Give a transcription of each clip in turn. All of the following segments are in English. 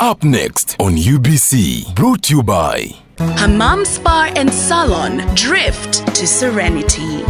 Up next on UBC, brought to you by Hammam Spa and Salon. Drift to serenity.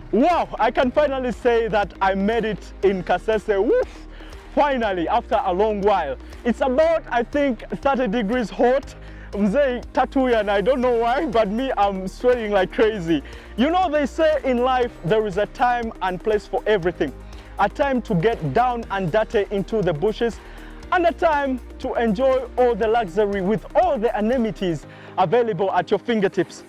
Wow, I can finally say that I made it in KASESE. Woof! Finally, after a long while. It's about, I think, 30 degrees hot. Mzee Tatuya, and I don't know why, but me, I'm sweating like crazy. You know, they say in life there is a time and place for everything. A time to get down and dirty into the bushes, and a time to enjoy all the luxury with all the amenities available at your fingertips.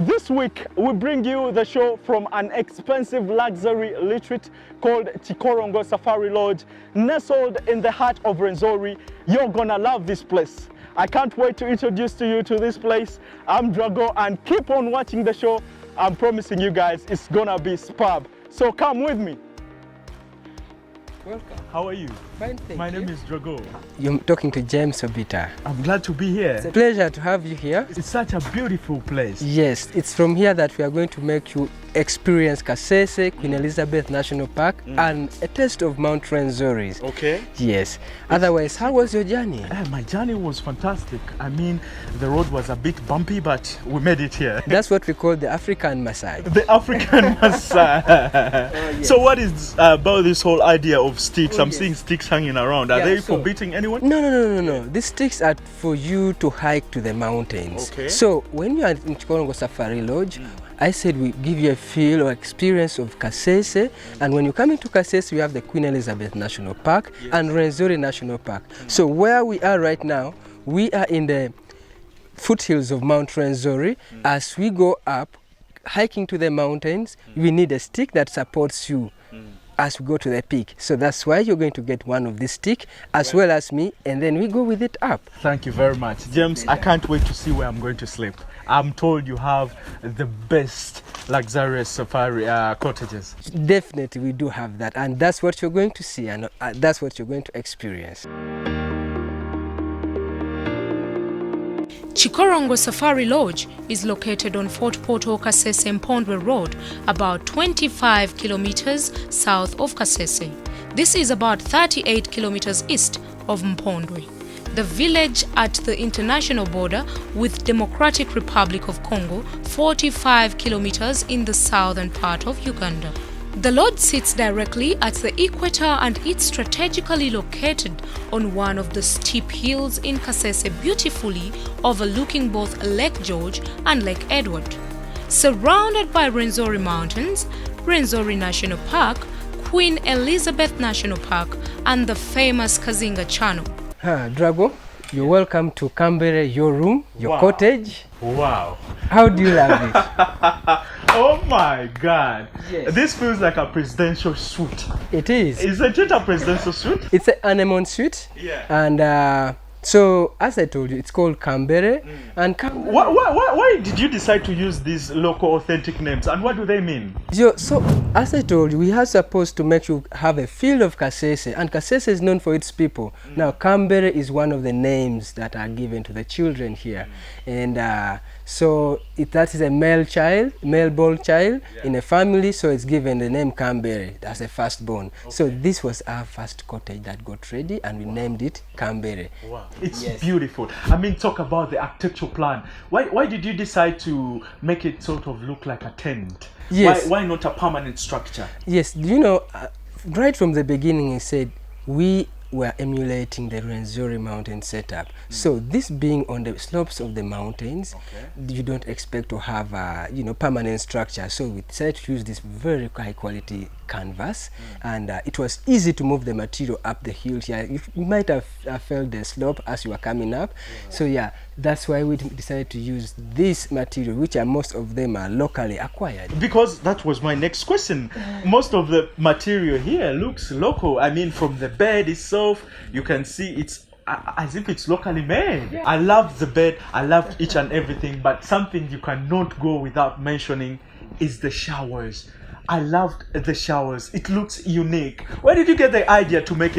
This week, we bring you the show from an expensive luxury retreat called Kikorongo Safari Lodge, nestled in the heart of Rwenzori. You're gonna love this place. I can't wait to introduce to you to this place. I'm Drago, and keep on watching the show. I'm promising you guys it's gonna be superb. So come with me. Welcome. How are you? Fine, thank My you. name is Drago. You're talking to James Obita. I'm glad to be here. It's a pleasure to have you here. It's such a beautiful place. Yes, it's from here that we are going to make you experience KASESE, Queen Elizabeth National Park, and a taste of Mount Rwenzori. Okay. Yes. Otherwise, how was your journey? My journey was fantastic. I mean, the road was a bit bumpy, but we made it here. That's what we call the African massage. The African massage. Yes. So what is about this whole idea of sticks? I'm seeing sticks hanging around. Are they so- forbidding anyone? No. These sticks are for you to hike to the mountains. Okay. So when you are in Kikorongo Safari Lodge, I said we give you a feel or experience of KASESE, and when you come into KASESE, we have the Queen Elizabeth National Park and Rwenzori National Park. So where we are right now, we are in the foothills of Mount Rwenzori. As we go up, hiking to the mountains, we need a stick that supports you as we go to the peak. So that's why you're going to get one of this stick as well as me, and then we go with it up. Thank you very much. James, I can't wait to see where I'm going to sleep. I'm told you have the best luxurious safari cottages. Definitely we do have that, and that's what you're going to see, and that's what you're going to experience. Kikorongo Safari Lodge is located on Fort Portal KASESE Mpondwe Road, about 25 kilometers south of KASESE. This is about 38 kilometers east of Mpondwe, the village at the international border with Democratic Republic of Congo, 45 kilometers in the southern part of Uganda. The lodge sits directly at the equator, and it's strategically located on one of the steep hills in KASESE, beautifully overlooking both Lake George and Lake Edward. Surrounded by Rwenzori Mountains, Rwenzori National Park, Queen Elizabeth National Park, and the famous Kazinga Channel. Drago, you're welcome to Campfire, your room, your cottage. Wow. How do you love it? Oh my God. Yes. This feels like a presidential suite. It is. Isn't it a presidential suite? It's an anemone suite. Yeah. And so, as I told you, it's called Campfire. And Why did you decide to use these local authentic names, and what do they mean? So, as I told you, we are supposed to make you have a feel of KASESE, and KASESE is known for its people. Now, Campfire is one of the names that are given to the children here. And so, that is a male-born child in a family, so it's given the name Campfire as a firstborn. Okay. So, this was our first cottage that got ready, and we named it Campfire. Wow. It's beautiful. I mean, talk about the architectural plan. Why did you decide to make it sort of look like a tent? Yes. Why not a permanent structure? Yes, you know, right from the beginning, I said we were emulating the Rwenzori mountain setup. So this being on the slopes of the mountains, you don't expect to have a permanent structure. So we decided to use this very high quality canvas, and it was easy to move the material up the hill here. You might have felt the slope as you were coming up. So yeah, that's why we decided to use this material, which are most of them are locally acquired. Because that was my next question. Most of the material here looks local. I mean, from the bed itself, you can see it's as if it's locally made. Yeah. I love the bed, I love each and everything, but something you cannot go without mentioning is the showers. I loved the showers. It looks unique. Where did you get the idea to make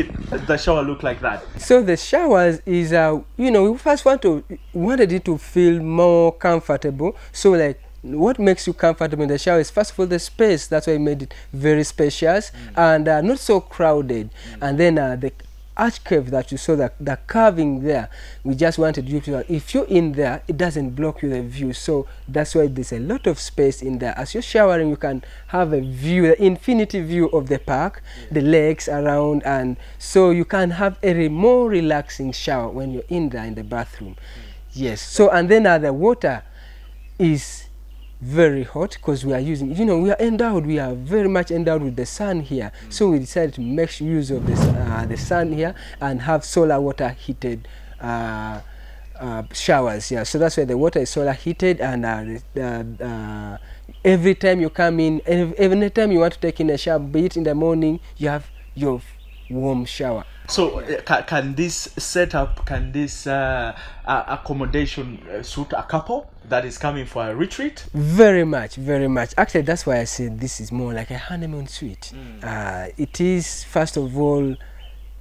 the shower look like that? So the showers is, you know, we first wanted it to feel more comfortable. So like, what makes you comfortable in the shower is first of all the space. That's why we made it very spacious and not so crowded. And then the arch cave that you saw, the carving there, we just wanted you to, if you're in there, it doesn't block you the view. So that's why there's a lot of space in there. As you're showering, you can have a view, the infinity view of the park, the lakes around, and so you can have a more relaxing shower when you're in there in the bathroom. Yes. So and then the water is very hot because we are using, you know, we are very much endowed with the sun here. So we decided to make use of this the sun here and have solar water heated showers. Yeah, so that's why the water is solar heated, and every time you come in, every time you want to take in a shower, be it in the morning, you have your warm shower. So can this setup, can this accommodation suit a couple that is coming for a retreat? Very much, very much. Actually, that's why I said this is more like a honeymoon suite. It is, first of all,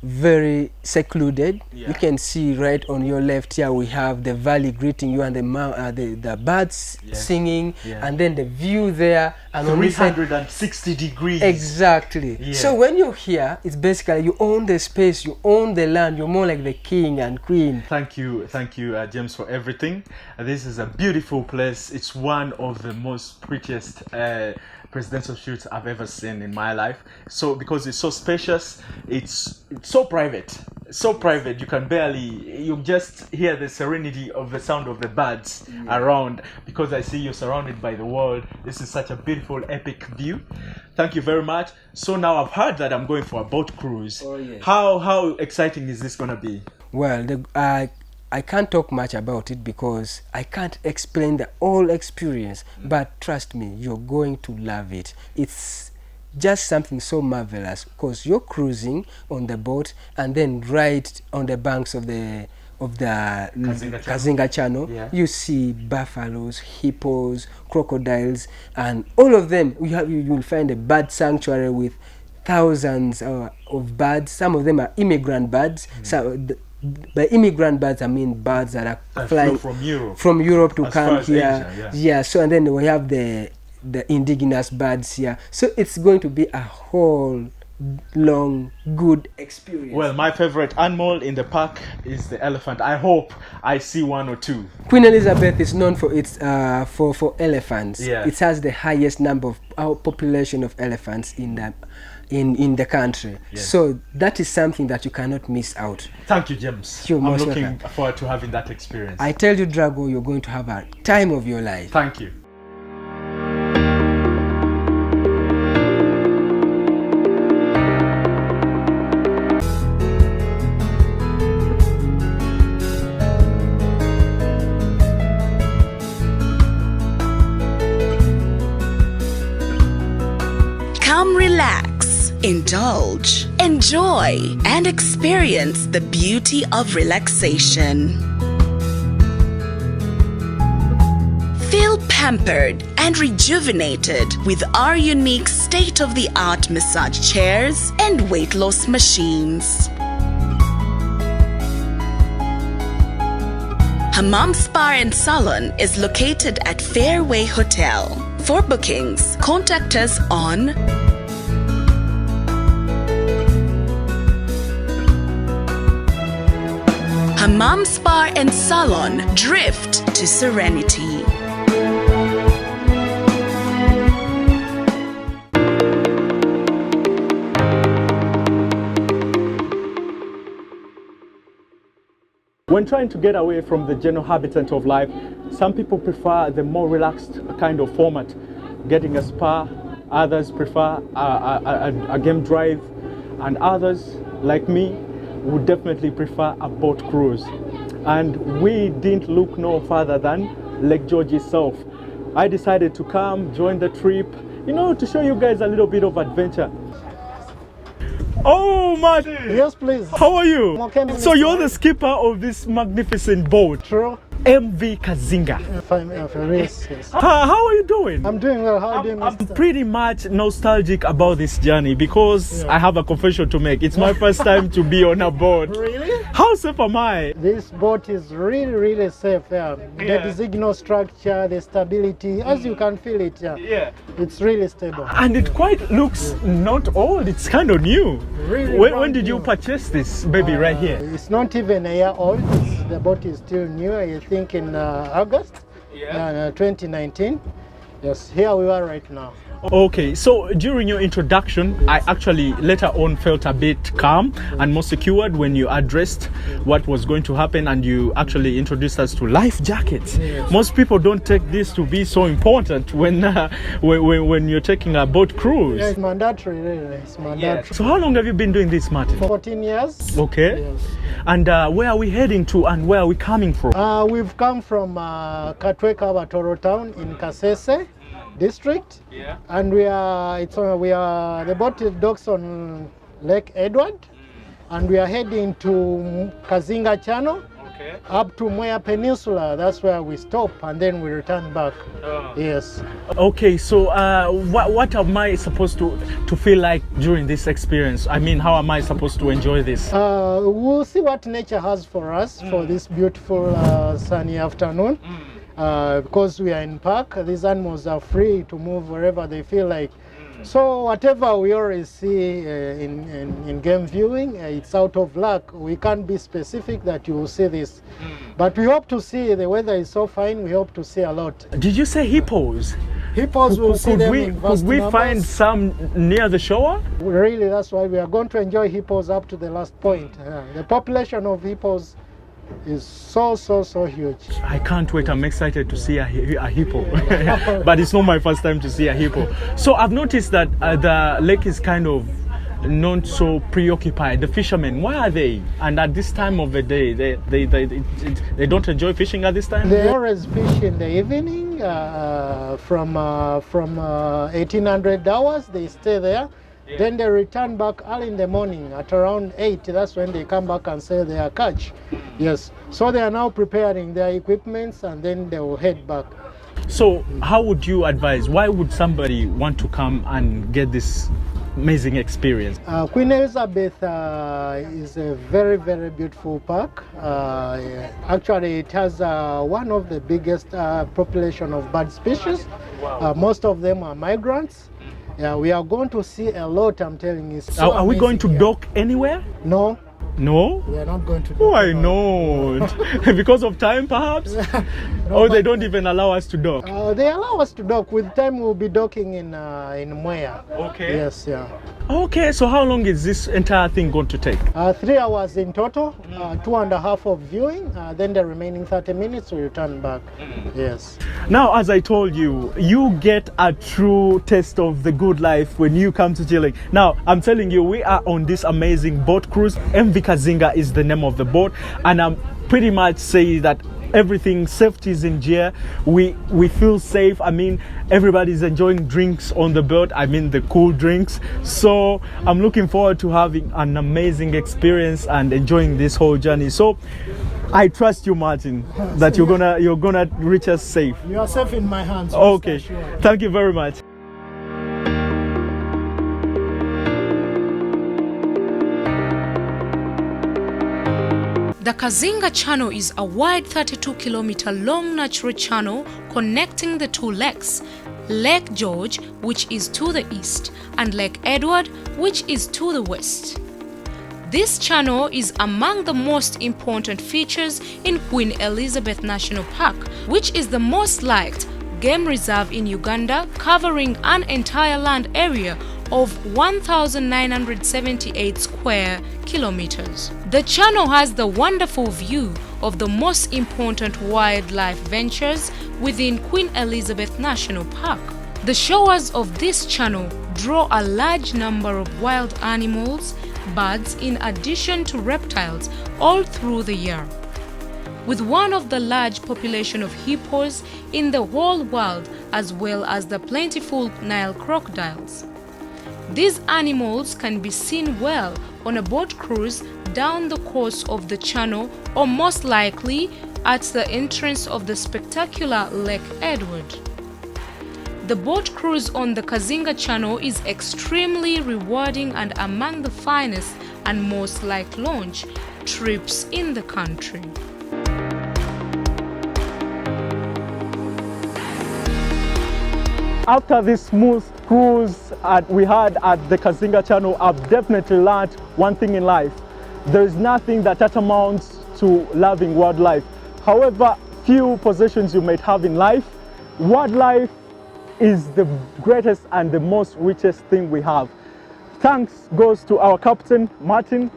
very secluded. You can see right on your left here we have the valley greeting you and the birds singing, and then the view there, and 360 degrees. Exactly. So when you're here, it's basically you own the space, you own the land, you're more like the king and queen. Thank you, James, for everything. This is a beautiful place. It's one of the most prettiest presidential shoots I've ever seen in my life. So because it's so spacious, it's so private, you can you just hear the serenity of the sound of the birds around, because I see you're surrounded by the world. This is such a beautiful, epic view. Thank you very much. So now I've heard that I'm going for a boat cruise. Oh, yes. How exciting is this gonna be? Well, I can't talk much about it because I can't explain the whole experience, but trust me, you're going to love it. It's just something so marvelous because you're cruising on the boat and then right on the banks of the Kazinga Channel, you see buffaloes, hippos, crocodiles, and all of them. You will find a bird sanctuary with thousands of birds. Some of them are immigrant birds. So by immigrant birds, I mean birds that are flying from Europe to come here. Asia, so and then we have the indigenous birds here. So it's going to be a whole long good experience. Well, my favorite animal in the park is the elephant. I hope I see one or two. Queen Elizabeth is known for its for elephants. It has the highest number of population of elephants in the country. So that is something that you cannot miss out. Thank you, James. You're I'm looking forward to having that experience. I tell you, Drago, you're going to have a time of your life. Thank you. Come relax, indulge, enjoy, and experience the beauty of relaxation. Feel pampered and rejuvenated with our unique state-of-the-art massage chairs and weight loss machines. Hammam Spa and Salon is located at Fairway Hotel. For bookings, contact us on Hammam Spa and Salon, Drift to Serenity. When trying to get away from the general habitat of life, some people prefer the more relaxed kind of format, getting a spa, others prefer a game drive, and others, like me, would definitely prefer a boat cruise. And we didn't look no further than Lake George itself. I decided to come, join the trip, you know, to show you guys a little bit of adventure. Oh, Martin! Yes, please. How are you? I'm okay. So you're the skipper of this magnificent boat. True. MV Kazinga. Yes. How are you doing? I'm doing well. How are you doing? I'm pretty much nostalgic about this journey because I have a confession to make. It's my first time to be on a boat. Really? How safe am I? This boat is really safe. Yeah. The signal structure, the stability, as you can feel it. Yeah. It's really stable. And it quite looks not old. It's kind of new. Really When did you purchase this baby right here? It's not even a year old. The boat is still new. I think in August 2019. Yes, here we are right now. Okay, so during your introduction, I actually later on felt a bit calm and more secured when you addressed what was going to happen, and you actually introduced us to life jackets. Yes. Most people don't take this to be so important when you're taking a boat cruise. Yeah, it's mandatory, really. It's mandatory. So how long have you been doing this, Martin? 14 years. Okay. Yes. And where are we heading to and where are we coming from? We've come from Katweka Batoro town in Kasese district, and the boat docks on Lake Edward, and we are heading to Kazinga Channel, up to Moya Peninsula. That's where we stop, and then we return back. Yes. Okay, so what am I supposed to feel like during this experience? I mean, how am I supposed to enjoy this? We'll see what nature has for us for this beautiful sunny afternoon. Because we are in park, these animals are free to move wherever they feel like. So whatever we always see in game viewing, it's out of luck. We can't be specific that you will see this. But we hope to see, the weather is so fine, we hope to see a lot. Did you say hippos? Hippos will see them in vast Could we numbers. find some near the shore? Really, that's why we are going to enjoy hippos up to the last point. The population of hippos is so huge. I can't wait. I'm excited to see a hippo. But it's not my first time to see a hippo. So I've noticed that the lake is kind of not so preoccupied. The fishermen, why are they? And at this time of the day, they don't enjoy fishing at this time? They always fish in the evening from 1800 hours. They stay there. Then they return back early in the morning at around 8. That's when they come back and sell their catch. Yes. So they are now preparing their equipments, and then they will head back. So how would you advise? Why would somebody want to come and get this amazing experience? Queen Elizabeth is a very beautiful park. Actually, it has one of the biggest population of bird species. Most of them are migrants. Yeah, we are going to see a lot, I'm telling you. So are we going to dock anywhere? No. No? We are not going to dock. Why not? Because of time, perhaps? Or they don't even allow us to dock? They allow us to dock. With time, we'll be docking in Moya. Okay. Yes, yeah. Okay, so how long is this entire thing going to take? 3 hours in total, 2.5 of viewing, then the remaining 30 minutes we return back. Yes. Now, as I told you, you get a true taste of the good life when you come to chilling. Now, I'm telling you, we are on this amazing boat cruise. MV Kazinga is the name of the boat, and I'm pretty much saying that everything, safety is in gear. We feel safe. I mean, everybody's enjoying drinks on the boat. I mean, the cool drinks. So I'm looking forward to having an amazing experience and enjoying this whole journey. So I trust you, Martin, that you're gonna reach us safe. You are safe in my hands. Okay, Sure. thank you very much. The Kazinga Channel is a wide 32-kilometer long natural channel connecting the two lakes, Lake George, which is to the east, and Lake Edward, which is to the west. This channel is among the most important features in Queen Elizabeth National Park, which is the most liked game reserve in Uganda, covering an entire land area of 1,978 square kilometers. The channel has the wonderful view of the most important wildlife ventures within Queen Elizabeth National Park. The shores of this channel draw a large number of wild animals, birds, in addition to reptiles all through the year. With one of the large population of hippos in the whole world, as well as the plentiful Nile crocodiles. These animals can be seen well on a boat cruise down the course of the channel, or most likely at the entrance of the spectacular Lake Edward. The boat cruise on the Kazinga Channel is extremely rewarding and among the finest and most like-launch trips in the country. After this smooth cruise we had at the Kazinga Channel, I've definitely learned one thing in life. There is nothing that amounts to loving wildlife. However few possessions you might have in life, wildlife is the greatest and the most richest thing we have. Thanks goes to our captain, Martin.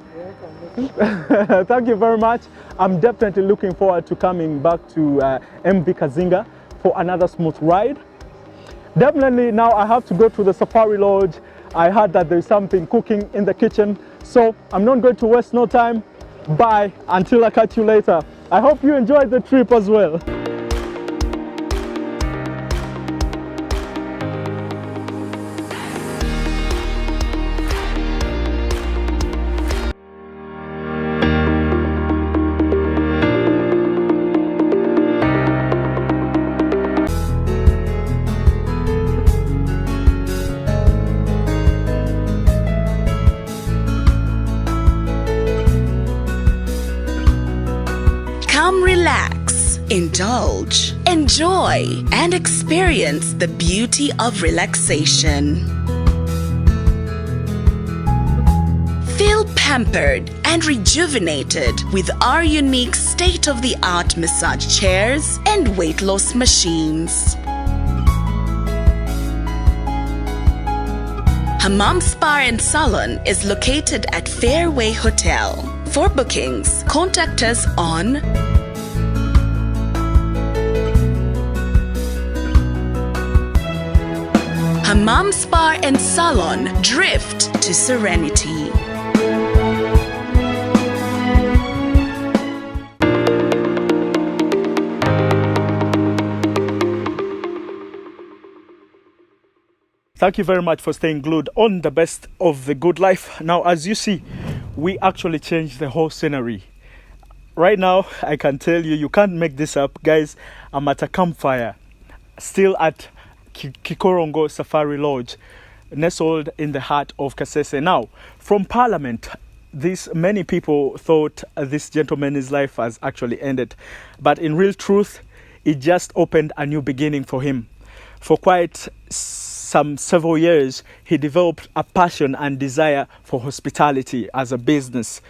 Thank you very much. I'm definitely looking forward to coming back to MV Kazinga for another smooth ride. Definitely now I have to go to the Safari Lodge. I heard that there's something cooking in the kitchen, so I'm not going to waste no time. Bye until I catch you later. I hope you enjoyed the trip as well. Come relax, indulge, enjoy, and experience the beauty of relaxation. Feel pampered and rejuvenated with our unique state-of-the-art massage chairs and weight loss machines. Hammam Spa and Salon is located at Fairway Hotel. For bookings, contact us on Hammam Spa and Salon, Drift to Serenity. Thank you very much for staying glued on the best of the good life. Now, as you see, we actually changed the whole scenery. Right now, I can tell you can't make this up. Guys, I'm at a campfire, still at Kikorongo Safari Lodge, nestled in the heart of KASESE. Now, from Parliament, many people thought this gentleman's life has actually ended. But in real truth, it just opened a new beginning for him. For quite several years, he developed a passion and desire for hospitality as a business.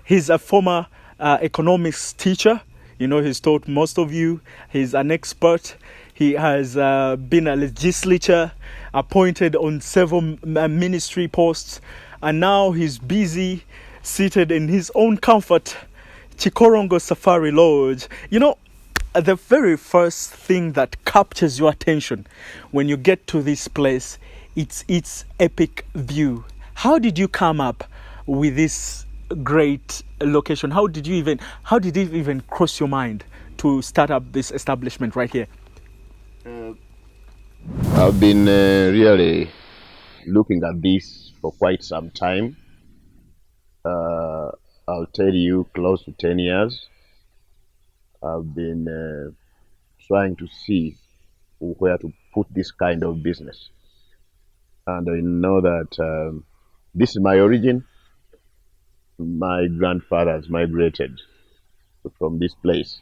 He's a former economics teacher. You know, he's taught most of you. He's an expert. He has been a legislature, appointed on several ministry posts, and now he's busy, seated in his own comfort, Kikorongo Safari Lodge. You know, the very first thing that captures your attention when you get to this place, it's its epic view. How did you come up with this great location? How did it even cross your mind to start up this establishment right here? I've been really looking at this for quite some time. I'll tell you, close to 10 years. I've been trying to see where to put this kind of business. And I know that this is my origin. My grandfathers migrated from this place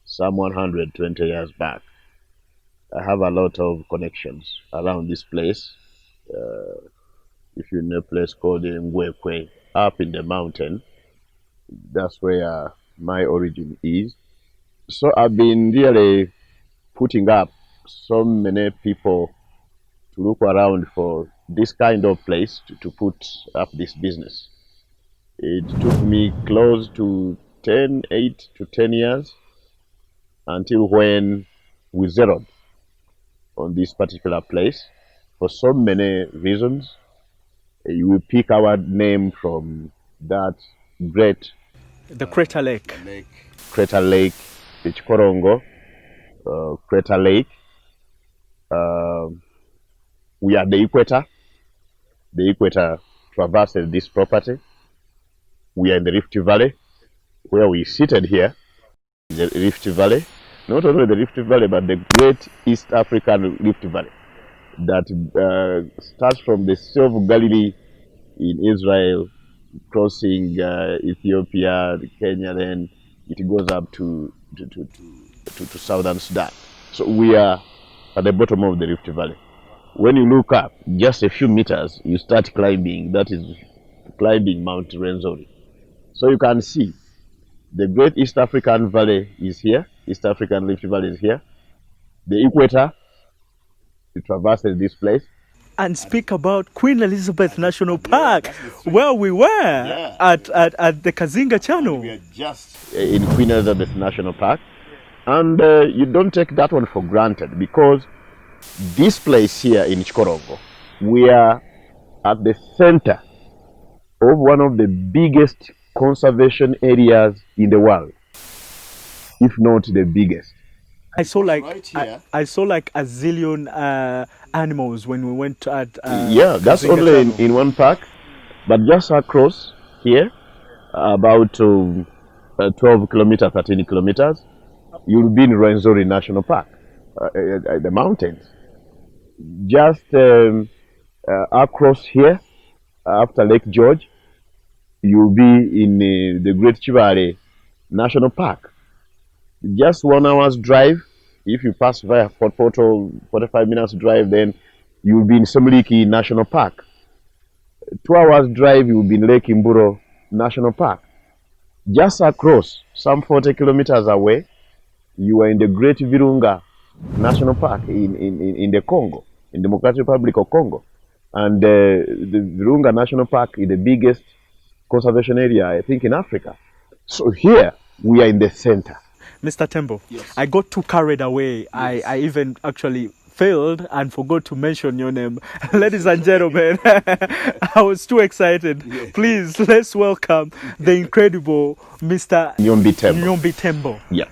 some 120 years back. I have a lot of connections around this place. If you know a place called Ngwekwe, up in the mountain, that's where my origin is. So I've been really putting up so many people to look around for this kind of place to put up this business. It took me close to 8 to 10 years until when we zeroed on this particular place for so many reasons. You will pick our name from that great The Crater Lake. crater lake, the Kikorongo crater lake. We are the equator. The equator traverses this property. We are in the Rift Valley, where we seated here, the Rift Valley. Not only the Rift Valley, but the great East African Rift Valley that starts from the Sea of Galilee in Israel, crossing Ethiopia, Kenya, then it goes up to southern Sudan. So we are at the bottom of the Rift Valley. When you look up just a few meters, you start climbing. That is climbing Mount Rwenzori. So you can see the great East African Valley is here. East African Rift Valley is here. The equator, it traverses this place. And speak about Queen Elizabeth National Park, where we were at the Kazinga Channel. We are just in Queen Elizabeth National Park. And you don't take that one for granted, because this place here in Kikorongo, we are at the center of one of the biggest conservation areas in the world, if not the biggest. I saw like Right here. I saw like a zillion animals when we went at Yeah, that's Kazinga only Channel. in one park, but just across here, about 12 kilometers, 13 kilometers, you'll be in Rwenzori National Park, the mountains. Just across here, after Lake George, you'll be in the Great Chibale National Park. Just 1 hour's drive. If you pass via Fort Portal, 45 minutes drive, then you'll be in Semliki National Park. 2 hours drive, you'll be in Lake Imburo National Park. Just across, some 40 kilometers away, you are in the Great Virunga National Park in the Congo, in Democratic Republic of Congo. And the Virunga National Park is the biggest conservation area, I think, in Africa. So here, we are in the center. Mr. Tembo, I got too carried away. I even actually failed and forgot to mention your name. Ladies and gentlemen, I was too excited. Please, let's welcome the incredible Mr. Nyombi Tembo. Nyombi Tembo. Yeah.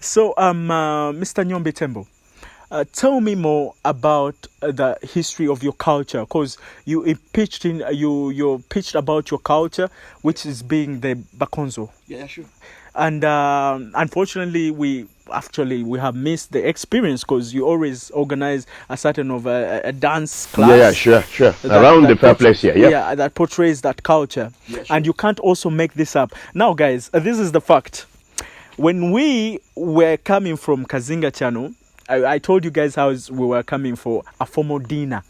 So, Mr. Nyombi Tembo, tell me more about the history of your culture, because you pitched about your culture, which is being the Bakonzo. Yeah, sure. And unfortunately, we have missed the experience, because you always organize a certain of a dance class. Yeah, sure. Around the place here. Yeah, that portrays that culture. Yeah, sure. And you can't also make this up. Now, guys, this is the fact. When we were coming from Kazinga Channel, I told you guys how we were coming for a formal dinner.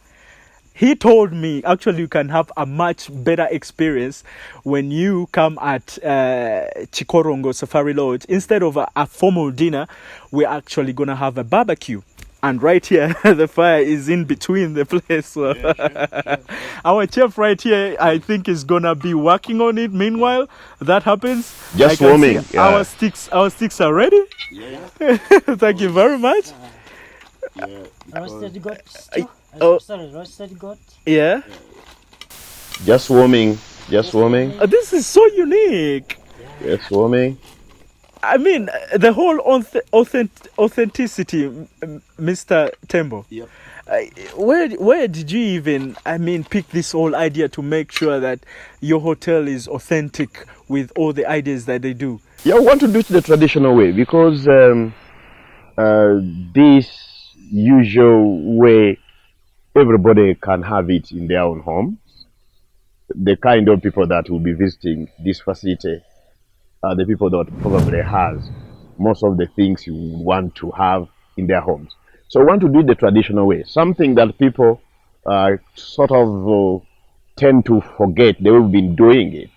He told me, actually, you can have a much better experience when you come at Kikorongo Safari Lodge. Instead of a formal dinner, we're actually going to have a barbecue. And right here, the fire is in between the place. So Sure. our chef right here, I think, is going to be working on it. Meanwhile, that happens. Just I can warming, see Our sticks are ready. Yeah. Thank you very much. Roasted goat stew. Oh. Sorry, roasted goat. Yeah. Just warming. This is so unique. Just warming. I mean, the whole authenticity, Mr. Tembo. Yep. Where did you even, pick this whole idea to make sure that your hotel is authentic with all the ideas that they do? Yeah, I want to do it the traditional way, because this usual way, everybody can have it in their own home. The kind of people that will be visiting this facility are the people that probably has most of the things you want to have in their homes. So I want to do it the traditional way, something that people sort of tend to forget the way we've been doing it.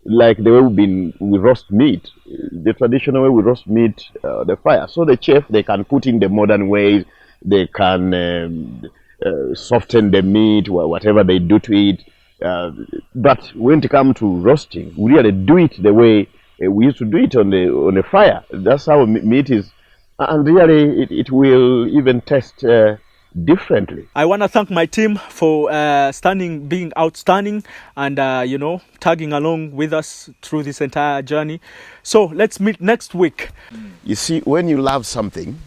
Like the way we roast meat, the traditional way we roast meat, the fire. So the chef, they can put in the modern ways, they can soften the meat, whatever they do to it. But when it comes to roasting, we really do it the way we used to do it on the fire. That's how meat is, and really it will even taste differently. I want to thank my team for being outstanding and, tagging along with us through this entire journey. So let's meet next week. You see, when you love something,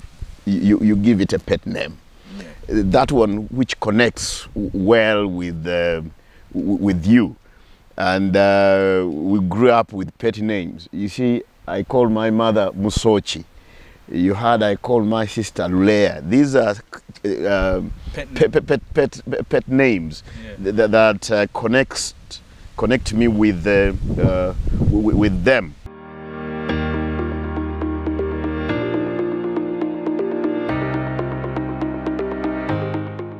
you give it a pet name. Yeah. That one which connects well with you. And we grew up with pet names. You see, I call my mother Musochi. You heard I call my sister Lulea. These are pet names, yeah, that connect me with them.